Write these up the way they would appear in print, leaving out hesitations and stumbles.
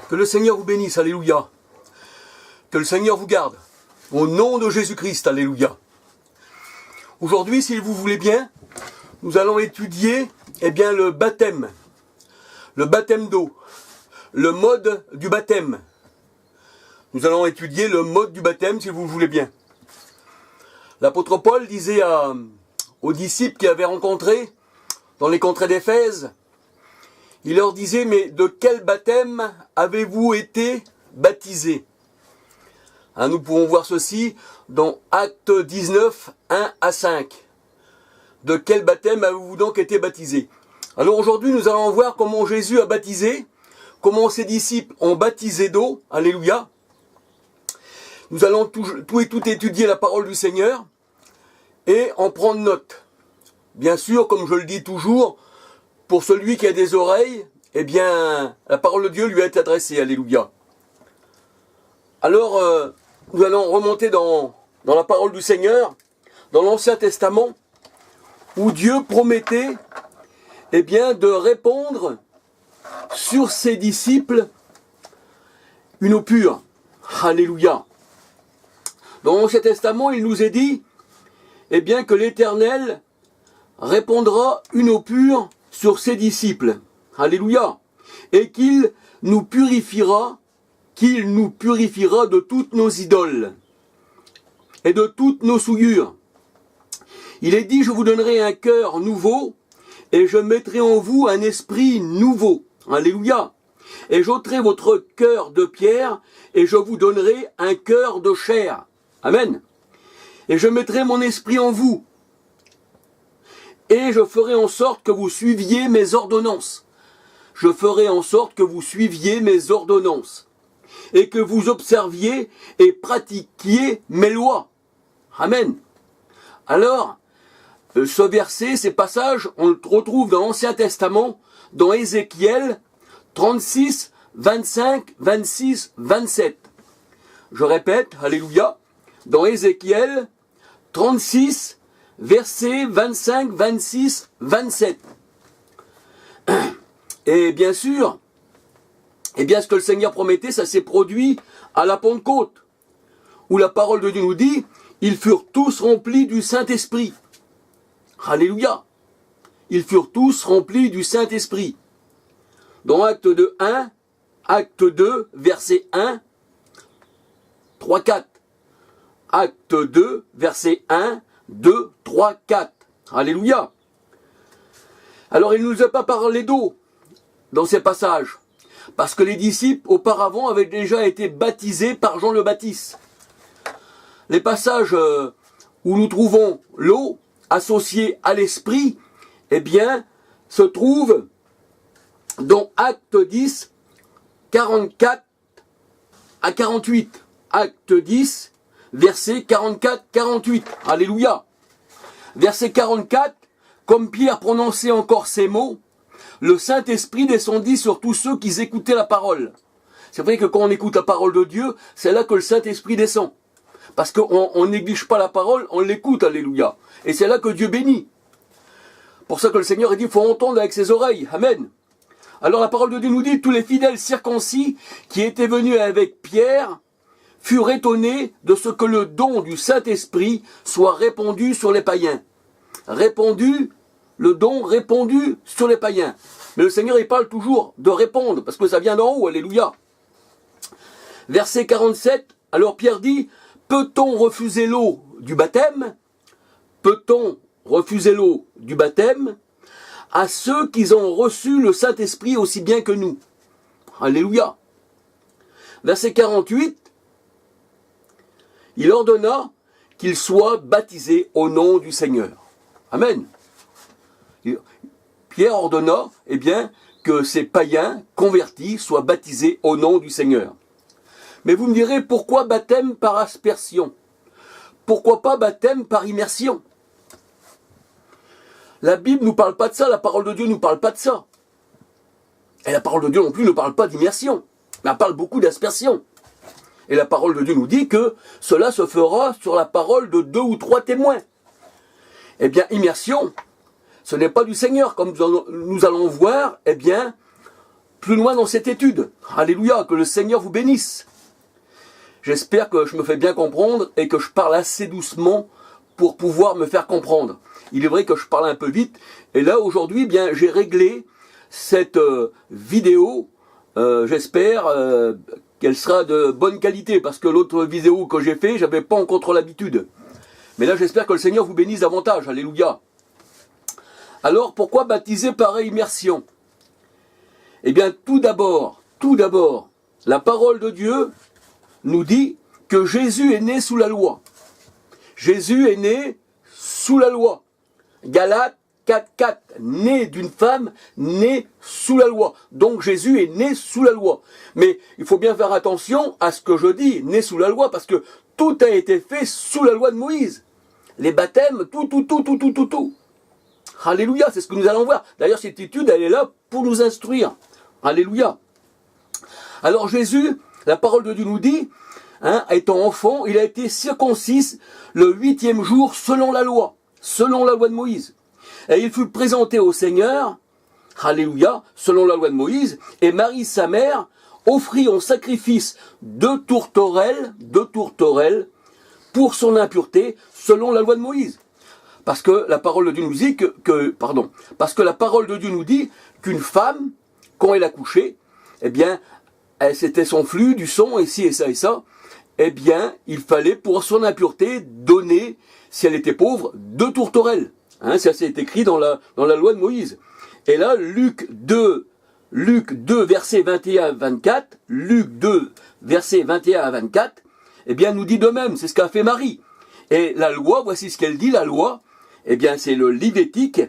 Que le Seigneur vous bénisse, alléluia. Que le Seigneur vous garde. Au nom de Jésus-Christ, alléluia. Aujourd'hui, si vous voulez bien, nous allons étudier le baptême d'eau, le mode du baptême. Nous allons étudier le mode du baptême, si vous le voulez bien. L'apôtre Paul disait aux disciples qu'il avait rencontrés dans les contrées d'Éphèse, il leur disait, mais de quel baptême avez-vous été baptisés? Nous pouvons voir ceci dans Actes 19, 1 à 5. De quel baptême avez-vous donc été baptisés? Alors aujourd'hui, nous allons voir comment Jésus a baptisé, comment ses disciples ont baptisé d'eau, alléluia. Nous allons tout étudier la parole du Seigneur et en prendre note. Bien sûr, comme je le dis toujours, pour celui qui a des oreilles, la parole de Dieu lui est adressée, alléluia. Alors, nous allons remonter dans la parole du Seigneur, dans l'Ancien Testament, où Dieu promettait de répandre sur ses disciples une eau pure. Alléluia. Dans l'Ancien Testament, il nous est dit que l'Éternel répandra une eau pure sur ses disciples. Alléluia. Et qu'il nous purifiera de toutes nos idoles et de toutes nos souillures. Il est dit, je vous donnerai un cœur nouveau et je mettrai en vous un esprit nouveau. Alléluia. Et j'ôterai votre cœur de pierre et je vous donnerai un cœur de chair. Amen. Et je mettrai mon esprit en vous. Et je ferai en sorte que vous suiviez mes ordonnances. Je ferai en sorte que vous suiviez mes ordonnances. Et que vous observiez et pratiquiez mes lois. Amen. Alors, ce verset, ces passages, on le retrouve dans l'Ancien Testament, dans Ézéchiel 36, 25, 26, 27. Je répète, alléluia, dans Ézéchiel 36, versets 25, 26, 27. Et bien sûr, ce que le Seigneur promettait, ça s'est produit à la Pentecôte, où la parole de Dieu nous dit, ils furent tous remplis du Saint-Esprit. Alléluia. Ils furent tous remplis du Saint-Esprit. Dans Acte 2, 1, Acte 2, verset 1, 3, 4. Acte 2, verset 1, 2, 3, 4. Alléluia. Alors il ne nous a pas parlé d'eau dans ces passages, parce que les disciples auparavant avaient déjà été baptisés par Jean le Baptiste. Les passages où nous trouvons l'eau associée à l'esprit, se trouvent dans Acte 10, 44 à 48. Acte 10, verset 44-48. Alléluia. Verset 44, comme Pierre prononçait encore ces mots, le Saint-Esprit descendit sur tous ceux qui écoutaient la parole. C'est vrai que quand on écoute la parole de Dieu, c'est là que le Saint-Esprit descend. Parce qu'on néglige pas la parole, on l'écoute, alléluia. Et c'est là que Dieu bénit. Pour ça que le Seigneur a dit, il faut entendre avec ses oreilles. Amen. Alors la parole de Dieu nous dit, tous les fidèles circoncis qui étaient venus avec Pierre furent étonnés de ce que le don du Saint-Esprit soit répandu sur les païens. Le don répandu sur les païens. Mais le Seigneur, il parle toujours de répondre, parce que ça vient d'en haut, alléluia. Verset 47, alors Pierre dit, peut-on refuser l'eau du baptême? Peut-on refuser l'eau du baptême à ceux qui ont reçu le Saint-Esprit aussi bien que nous? Alléluia. Verset 48, il ordonna qu'ils soient baptisés au nom du Seigneur. Amen. Pierre ordonna, que ces païens convertis soient baptisés au nom du Seigneur. Mais vous me direz, pourquoi baptême par aspersion? Pourquoi pas baptême par immersion? La Bible ne nous parle pas de ça, la parole de Dieu ne nous parle pas de ça. Et la parole de Dieu non plus ne parle pas d'immersion. Elle parle beaucoup d'aspersion. Et la parole de Dieu nous dit que cela se fera sur la parole de 2 ou 3 témoins. Immersion, ce n'est pas du Seigneur, comme nous allons voir, plus loin dans cette étude. Alléluia, que le Seigneur vous bénisse. J'espère que je me fais bien comprendre et que je parle assez doucement pour pouvoir me faire comprendre. Il est vrai que je parle un peu vite. Et là, aujourd'hui, eh bien, j'ai réglé cette vidéo. J'espère qu'elle sera de bonne qualité, parce que l'autre vidéo que j'ai fait, j'avais pas encore trop l'habitude. Mais là, j'espère que le Seigneur vous bénisse davantage. Alléluia. Alors, pourquoi baptiser par immersion? Eh bien, tout d'abord, la parole de Dieu nous dit que Jésus est né sous la loi. Jésus est né sous la loi. Galates 4.4, né d'une femme, né sous la loi. Donc Jésus est né sous la loi. Mais il faut bien faire attention à ce que je dis, né sous la loi, parce que tout a été fait sous la loi de Moïse. Les baptêmes, tout. Alléluia, c'est ce que nous allons voir. D'ailleurs, cette étude, elle est là pour nous instruire. Alléluia. Alors Jésus, la parole de Dieu nous dit, étant enfant, il a été circoncis le 8e jour selon la loi de Moïse. Et il fut présenté au Seigneur, alléluia, selon la loi de Moïse, et Marie, sa mère, offrit en sacrifice deux tourterelles pour son impureté, selon la loi de Moïse. Parce que la parole de Dieu nous dit parce que la parole de Dieu nous dit qu'une femme, quand elle a couché, eh bien, c'était son flux, du sang, et ci, et ça, eh bien, il fallait, pour son impureté, donner, si elle était pauvre, deux tourterelles. Ça c'est écrit dans la loi de Moïse. Et là, Luc 2, versets 21 à 24, Luc 2, versets 21 à 24, eh bien, nous dit de même, c'est ce qu'a fait Marie. Et la loi, voici ce qu'elle dit, la loi, eh bien, c'est le Lévitique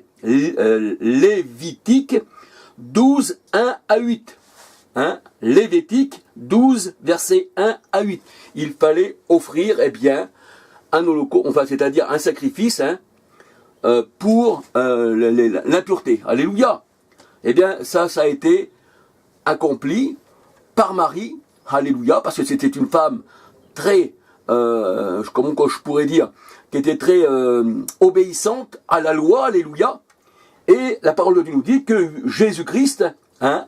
12, 1 à 8. Lévitique 12, versets 1 à 8. Il fallait offrir, eh bien, un holocauste, c'est-à-dire un sacrifice, pour l'impureté. Alléluia. Eh bien, ça a été accompli par Marie. Alléluia, parce que c'était une femme très, comment je pourrais dire, qui était très obéissante à la loi. Alléluia. Et la parole de Dieu nous dit que Jésus-Christ,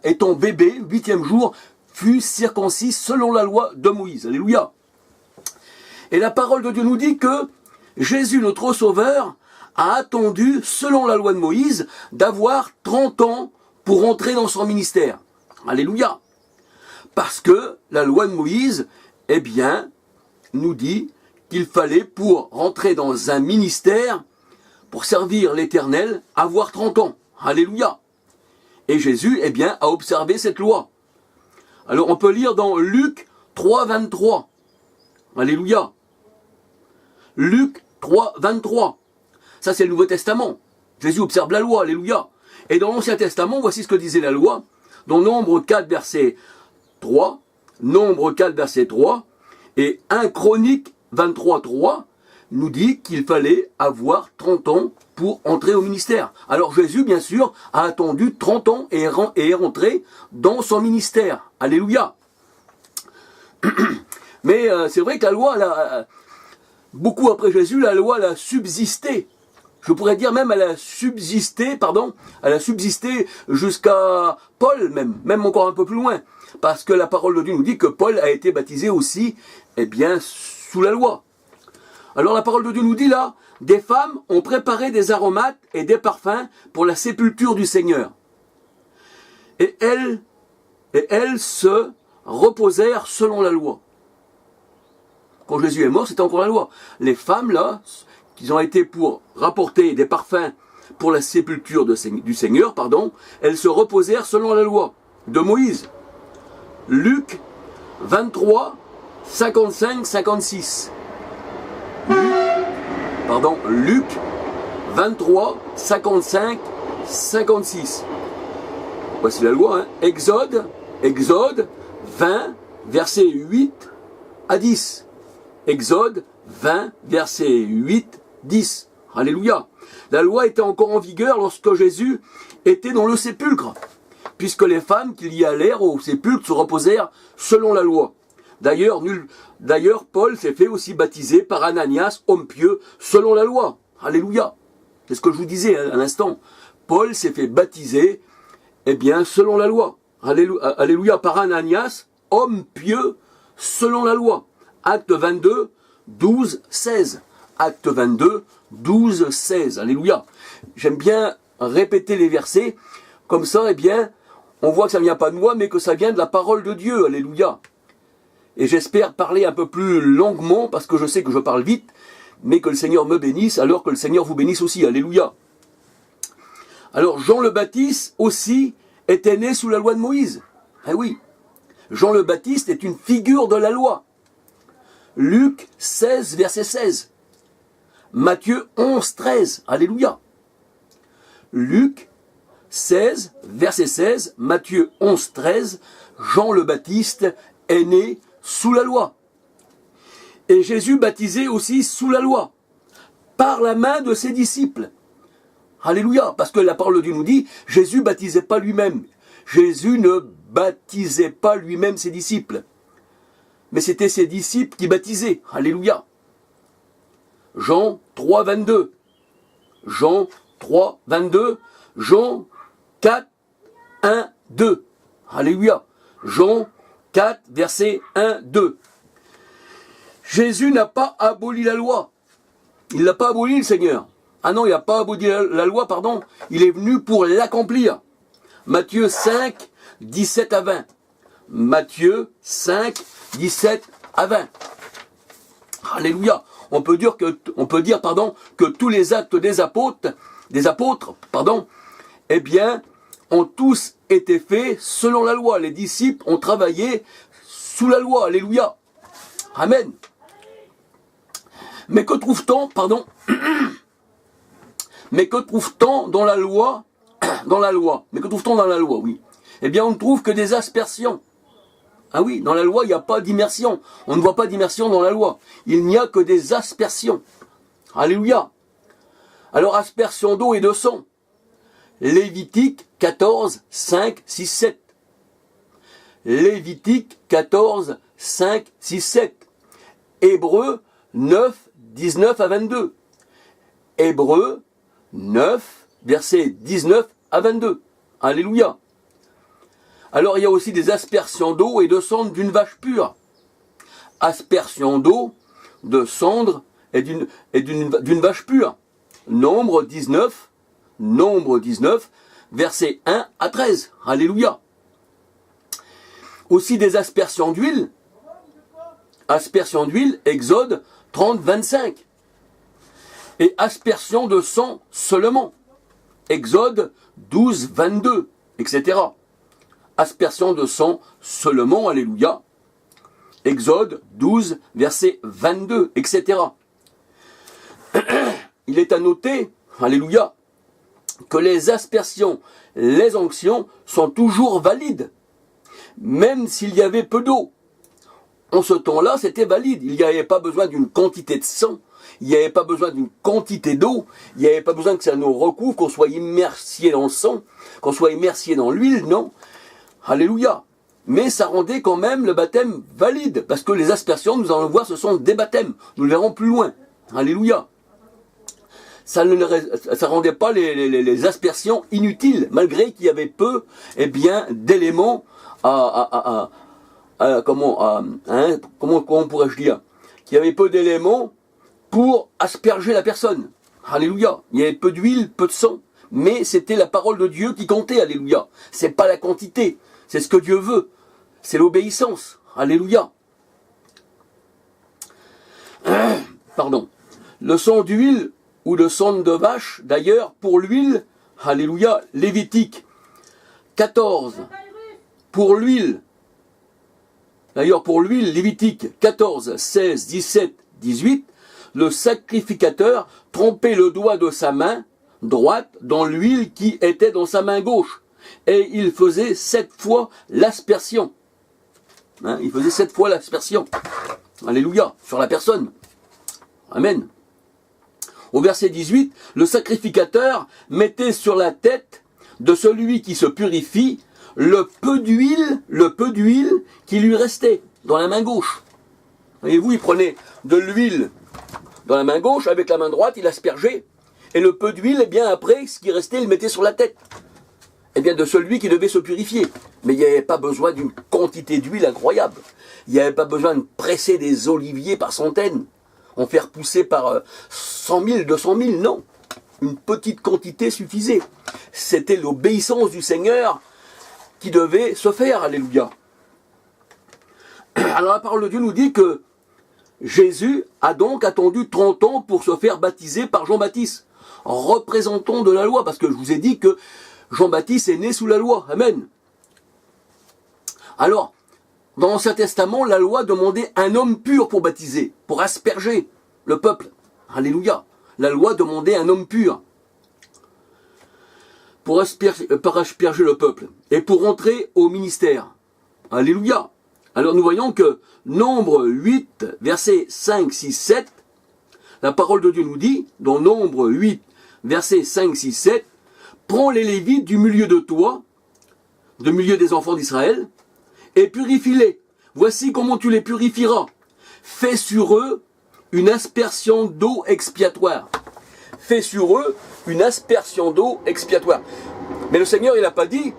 étant bébé, 8e jour, fut circoncis selon la loi de Moïse. Alléluia. Et la parole de Dieu nous dit que Jésus, notre Sauveur, a attendu, selon la loi de Moïse, d'avoir 30 ans pour entrer dans son ministère. Alléluia. Parce que la loi de Moïse, eh bien, nous dit qu'il fallait, pour rentrer dans un ministère, pour servir l'Éternel, avoir 30 ans. Alléluia. Et Jésus, eh bien, a observé cette loi. Alors, on peut lire dans Luc 3, 23. Alléluia. Luc 3, 23. Ça, c'est le Nouveau Testament. Jésus observe la loi. Alléluia. Et dans l'Ancien Testament, voici ce que disait la loi. Dans Nombre 4, verset 3. Nombre 4, verset 3. Et 1 Chronique 23, 3 nous dit qu'il fallait avoir 30 ans pour entrer au ministère. Alors Jésus, bien sûr, a attendu 30 ans et est rentré dans son ministère. Alléluia. Mais c'est vrai que la loi, beaucoup après Jésus, la loi elle a subsisté. Je pourrais dire même elle a subsisté jusqu'à Paul même encore un peu plus loin. Parce que la parole de Dieu nous dit que Paul a été baptisé aussi, eh bien, sous la loi. Alors la parole de Dieu nous dit là, des femmes ont préparé des aromates et des parfums pour la sépulture du Seigneur. Et elles se reposèrent selon la loi. Quand Jésus est mort, c'était encore la loi. Les femmes là, qui ont été pour rapporter des parfums pour la sépulture du Seigneur, elles se reposèrent selon la loi de Moïse. Luc 23, 55, 56. Luc 23, 55, 56. Voici la loi. Exode 20, versets 8 à 10. Exode 20, versets 8, 10. Alléluia. La loi était encore en vigueur lorsque Jésus était dans le sépulcre, puisque les femmes qui y allèrent au sépulcre se reposèrent selon la loi. D'ailleurs, Paul s'est fait aussi baptiser par Ananias, homme pieux, selon la loi. Alléluia. C'est ce que je vous disais à l'instant. Paul s'est fait baptiser, eh bien, selon la loi. alléluia, par Ananias, homme pieux selon la loi. Acte 22, 12, 16. Acte 22, 12, 16. Alléluia. J'aime bien répéter les versets, comme ça, eh bien, on voit que ça ne vient pas de moi, mais que ça vient de la parole de Dieu. Alléluia. Et j'espère parler un peu plus longuement, parce que je sais que je parle vite, mais que le Seigneur me bénisse, alors que le Seigneur vous bénisse aussi. Alléluia. Alors, Jean le Baptiste aussi était né sous la loi de Moïse. Ah oui. Jean le Baptiste est une figure de la loi. Luc 16, verset 16. Matthieu 11, 13. Alléluia. Luc 16, verset 16. Matthieu 11, 13. Jean le Baptiste est né sous la loi. Et Jésus baptisait aussi sous la loi, par la main de ses disciples. Alléluia, parce que la parole de Dieu nous dit, Jésus baptisait pas lui-même. Jésus ne baptisait pas lui-même ses disciples. Mais c'était ses disciples qui baptisaient. Alléluia. Jean 3, 22. Jean 3, 22. Jean 4, 1, 2. Alléluia. Jean 4, verset 1, 2. Jésus n'a pas aboli la loi. Il n'a pas aboli, le Seigneur. Ah non, il n'a pas aboli la loi, pardon. Il est venu pour l'accomplir. Matthieu 5, 17 à 20. Matthieu 5, 17 à 20. Alléluia. On peut dire que tous les actes des apôtres, eh bien, ont tous été faits selon la loi. Les disciples ont travaillé sous la loi. Alléluia. Amen. Mais que trouve-t-on, mais que trouve-t-on dans la loi, mais que trouve-t-on dans la loi, oui. Eh bien, on ne trouve que des aspersions. Ah oui, dans la loi, il n'y a pas d'immersion. On ne voit pas d'immersion dans la loi. Il n'y a que des aspersions. Alléluia. Alors, aspersion d'eau et de sang. Lévitique 14, 5, 6, 7. Lévitique 14, 5, 6, 7. Hébreux 9, 19 à 22. Hébreux 9, versets 19 à 22. Alléluia. Alors il y a aussi des aspersions d'eau et de cendre d'une vache pure. Aspersion d'eau, de cendre et d'une vache pure. Nombre 19, versets 1 à 13. Alléluia. Aussi des aspersions d'huile. Aspersion d'huile, Exode 30, 25. Et aspersion de sang seulement. Exode 12, 22, etc. Aspersion de sang seulement, alléluia. Exode 12, verset 22, etc. Il est à noter, alléluia, que les aspersions, les onctions sont toujours valides, même s'il y avait peu d'eau. En ce temps-là, c'était valide. Il n'y avait pas besoin d'une quantité de sang, il n'y avait pas besoin d'une quantité d'eau, il n'y avait pas besoin que ça nous recouvre, qu'on soit immersié dans le sang, qu'on soit immersié dans l'huile, non. Alléluia. Mais ça rendait quand même le baptême valide, parce que les aspersions, nous allons le voir, ce sont des baptêmes. Nous le verrons plus loin. Alléluia. Ça ne rendait pas les aspersions inutiles, malgré qu'il y avait peu, eh bien, d'éléments comment pourrais-je dire, qu'il y avait peu d'éléments pour asperger la personne. Alléluia. Il y avait peu d'huile, peu de sang, mais c'était la parole de Dieu qui comptait. Alléluia. C'est pas la quantité, c'est ce que Dieu veut. C'est l'obéissance. Alléluia. Pardon. Le sang d'huile ou le sang de vache, d'ailleurs, pour l'huile, alléluia, Lévitique 14. Pour l'huile, d'ailleurs pour l'huile, Lévitique 14, 16, 17, 18, le sacrificateur trempait le doigt de sa main droite dans l'huile qui était dans sa main gauche. Et il faisait 7 fois l'aspersion. Il faisait 7 fois l'aspersion. Alléluia, sur la personne. Amen. Au verset 18, le sacrificateur mettait sur la tête de celui qui se purifie le peu d'huile qui lui restait dans la main gauche. Voyez-vous, il prenait de l'huile dans la main gauche, avec la main droite, il aspergeait, et le peu d'huile, eh bien après, ce qui restait, il mettait sur la tête. eh bien, de celui qui devait se purifier. Mais il n'y avait pas besoin d'une quantité d'huile incroyable. Il n'y avait pas besoin de presser des oliviers par centaines, en faire pousser par 100 000, 200 000, non. Une petite quantité suffisait. C'était l'obéissance du Seigneur qui devait se faire, alléluia. Alors la parole de Dieu nous dit que Jésus a donc attendu 30 ans pour se faire baptiser par Jean-Baptiste, représentant de la loi, parce que je vous ai dit que Jean-Baptiste est né sous la loi, amen. Alors, dans l'Ancien Testament, la loi demandait un homme pur pour baptiser, pour asperger le peuple, alléluia. La loi demandait un homme pur pour asperger le peuple et pour entrer au ministère. Alléluia. Alors nous voyons que Nombre 8, versets 5, 6, 7, la parole de Dieu nous dit, dans Nombre 8, versets 5, 6, 7, prends les Lévites du milieu de toi, du milieu des enfants d'Israël, et purifie-les. Voici comment tu les purifieras. Fais sur eux une aspersion d'eau expiatoire. Fais sur eux une aspersion d'eau expiatoire. Mais le Seigneur, il n'a pas dit,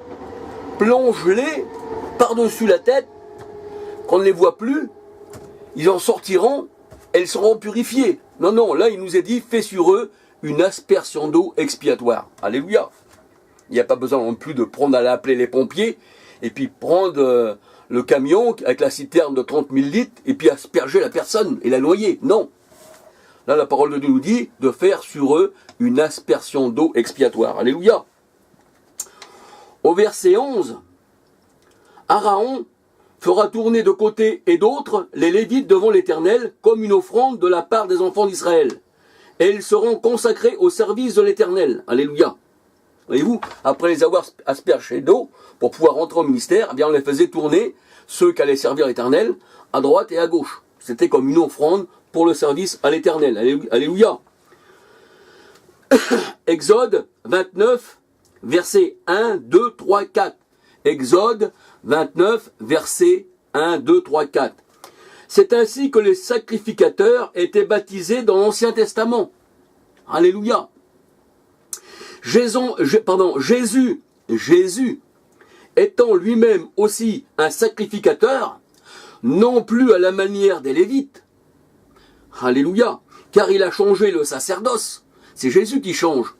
plonge-les par-dessus la tête, qu'on ne les voit plus, ils en sortiront, elles seront purifiées. Non, non, là, il nous est dit, fais sur eux une aspersion d'eau expiatoire. Alléluia. Il n'y a pas besoin non plus de prendre à l'appeler les pompiers, et puis prendre le camion avec la citerne de 30 000 litres, et puis asperger la personne et la noyer. Non. Là, la parole de Dieu nous dit de faire sur eux une aspersion d'eau expiatoire. Alléluia. Au verset 11, Aaron fera tourner de côté et d'autre les Lévites devant l'Éternel comme une offrande de la part des enfants d'Israël. Et ils seront consacrés au service de l'Éternel. Alléluia. Voyez-vous, après les avoir aspergés d'eau, pour pouvoir rentrer au ministère, eh bien on les faisait tourner, ceux qui allaient servir l'Éternel, à droite et à gauche. C'était comme une offrande pour le service à l'Éternel. Alléluia. Exode 29, versets 1, 2, 3, 4. Exode 29, versets 1, 2, 3, 4. C'est ainsi que les sacrificateurs étaient baptisés dans l'Ancien Testament. Alléluia. Jésus étant lui-même aussi un sacrificateur, non plus à la manière des Lévites. Alléluia. Car il a changé le sacerdoce. C'est Jésus qui change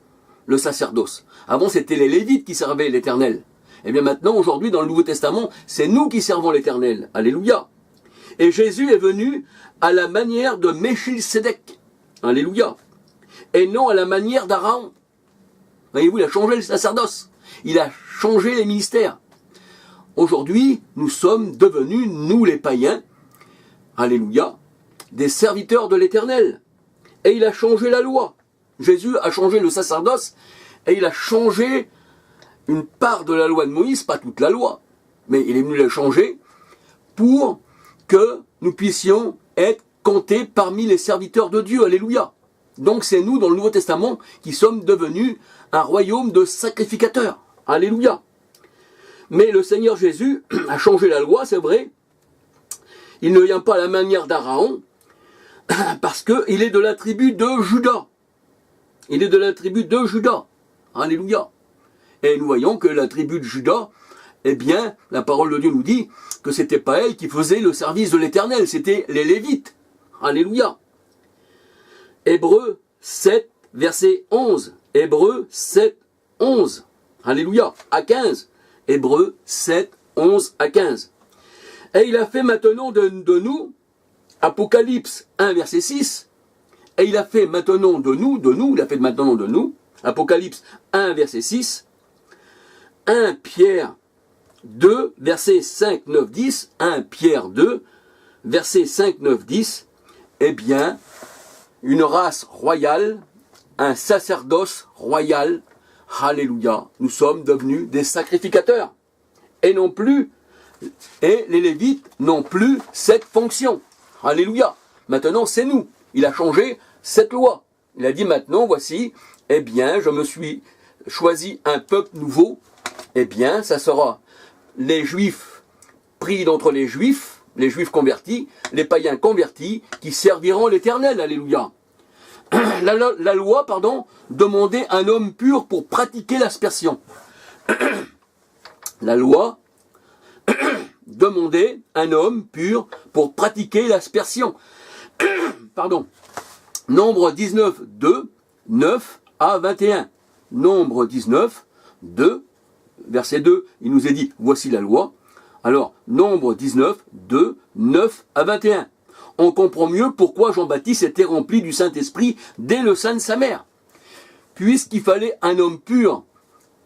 le sacerdoce. Avant, c'était les Lévites qui servaient l'Éternel. Et bien maintenant, aujourd'hui, dans le Nouveau Testament, c'est nous qui servons l'Éternel. Alléluia. Et Jésus est venu à la manière de Melchisédek. Alléluia. Et non à la manière d'Aaron. Voyez-vous, il a changé le sacerdoce. Il a changé les ministères. Aujourd'hui, nous sommes devenus, nous les païens, alléluia, des serviteurs de l'Éternel. Et il a changé la loi. Jésus a changé le sacerdoce et il a changé une part de la loi de Moïse, pas toute la loi, mais il est venu la changer pour que nous puissions être comptés parmi les serviteurs de Dieu. Alléluia. Donc c'est nous, dans le Nouveau Testament, qui sommes devenus un royaume de sacrificateurs. Alléluia. Mais le Seigneur Jésus a changé la loi, c'est vrai. Il ne vient pas à la manière d'Aaron, parce qu'il est de la tribu de Juda. Il est de la tribu de Juda. Alléluia. Et nous voyons que la tribu de Juda, eh bien, la parole de Dieu nous dit que c'était pas elle qui faisait le service de l'Éternel, c'était les Lévites. Alléluia. Hébreux 7, verset 11. Hébreux 7, 11. Alléluia. À 15. Hébreux 7, 11 à 15. Et il a fait maintenant de nous, Apocalypse 1, verset 6. Et il a fait maintenant de nous, il a fait maintenant de nous, Apocalypse 1, verset 6. 1 Pierre 2, verset 5, 9, 10. 1 Pierre 2, verset 5, 9, 10. Eh bien, une race royale, un sacerdoce royal, alléluia, nous sommes devenus des sacrificateurs. Et les Lévites n'ont plus cette fonction. Alléluia. Maintenant, c'est nous. Il a changé cette loi. Il a dit maintenant, voici, eh bien, je me suis choisi un peuple nouveau. Eh bien, ça sera les Juifs pris d'entre les Juifs convertis, les païens convertis, qui serviront l'Éternel. Alléluia. La loi, demandait un homme pur pour pratiquer l'aspersion. La loi demandait un homme pur pour pratiquer l'aspersion. Pardon. Nombre 19, 2, 9 à 21. Nombre 19, 2, verset 2, il nous est dit, voici la loi. Alors, Nombre 19, 2, 9 à 21. On comprend mieux pourquoi Jean-Baptiste était rempli du Saint-Esprit dès le sein de sa mère. Puisqu'il fallait un homme pur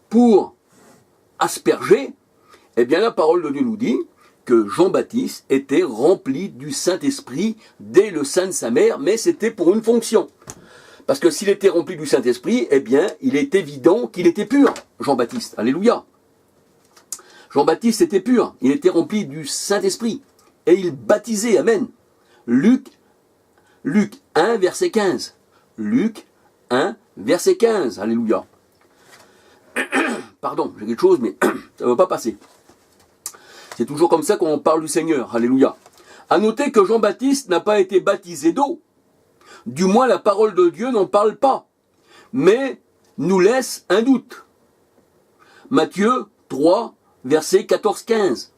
pour asperger, eh bien la parole de Dieu nous dit que Jean-Baptiste était rempli du Saint-Esprit dès le sein de sa mère, mais c'était pour une fonction. Parce que s'il était rempli du Saint-Esprit, eh bien, il est évident qu'il était pur, Jean-Baptiste. Alléluia. Jean-Baptiste était pur, il était rempli du Saint-Esprit. Et il baptisait, amen. Luc 1, verset 15. Luc 1, verset 15. Alléluia. Pardon, j'ai quelque chose, mais ça ne va pas passer. C'est toujours comme ça qu'on parle du Seigneur. Alléluia. À noter que Jean-Baptiste n'a pas été baptisé d'eau. Du moins, la parole de Dieu n'en parle pas. Mais nous laisse un doute. Matthieu 3, verset 14-15.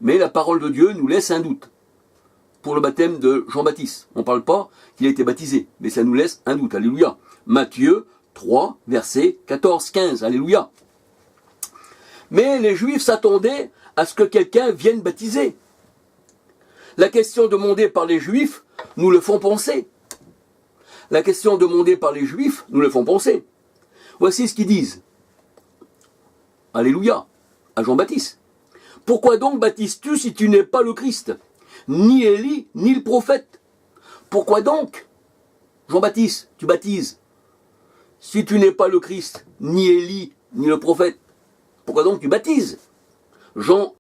Mais la parole de Dieu nous laisse un doute. Pour le baptême de Jean-Baptiste. On ne parle pas qu'il a été baptisé. Mais ça nous laisse un doute. Alléluia. Matthieu 3, verset 14-15. Alléluia. Mais les Juifs s'attendaient à ce que quelqu'un vienne baptiser. La question demandée par les Juifs nous le font penser. La question demandée par les Juifs nous le font penser. Voici ce qu'ils disent. Alléluia, à Jean-Baptiste. Pourquoi donc baptises-tu si tu n'es pas le Christ, ni Élie, ni le prophète? Pourquoi donc, Jean-Baptiste, tu baptises si tu n'es pas le Christ, ni Élie, ni le prophète? Pourquoi donc tu baptises? Jean